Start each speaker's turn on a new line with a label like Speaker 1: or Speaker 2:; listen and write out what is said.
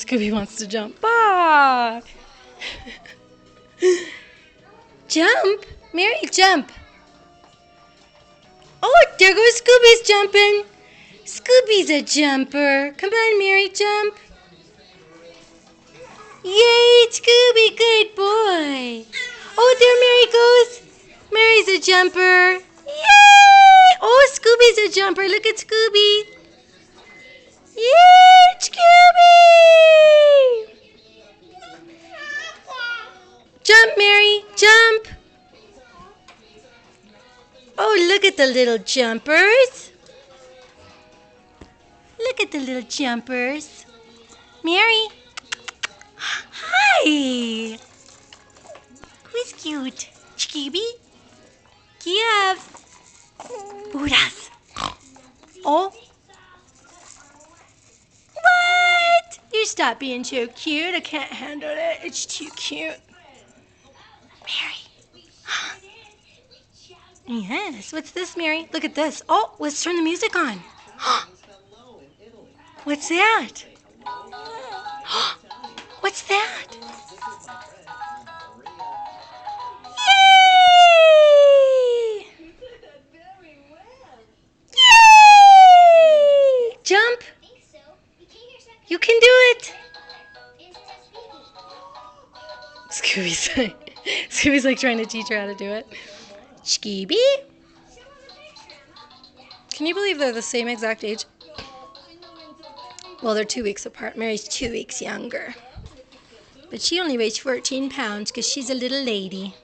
Speaker 1: Scooby wants to jump. Ah! Jump? Mary, jump. Oh, there goes Scooby's jumping. Scooby's a jumper. Come on, Mary, jump. Yay, Scooby, good boy. Oh, there Mary goes. Mary's a jumper. Yay! Oh, Scooby's a jumper. Look at Scooby. Yay, Scooby! Jump, Mary, jump. Oh, look at the little jumpers. Look at the little jumpers. Mary. Hi. Who's cute? Scooby? Kiev. Buras. Oh. What? You stop being so cute. I can't handle it. It's too cute. Mary. Yes. What's this, Mary? Look at this. Oh, let's turn the music on. What's that? What's that? Yay! Yay! Jump. You can do it. Scooby's like trying to teach her how to do it. Scooby? Can you believe they're the same exact age? Well, they're 2 weeks apart. Mary's 2 weeks younger. But she only weighs 14 pounds because she's a little lady.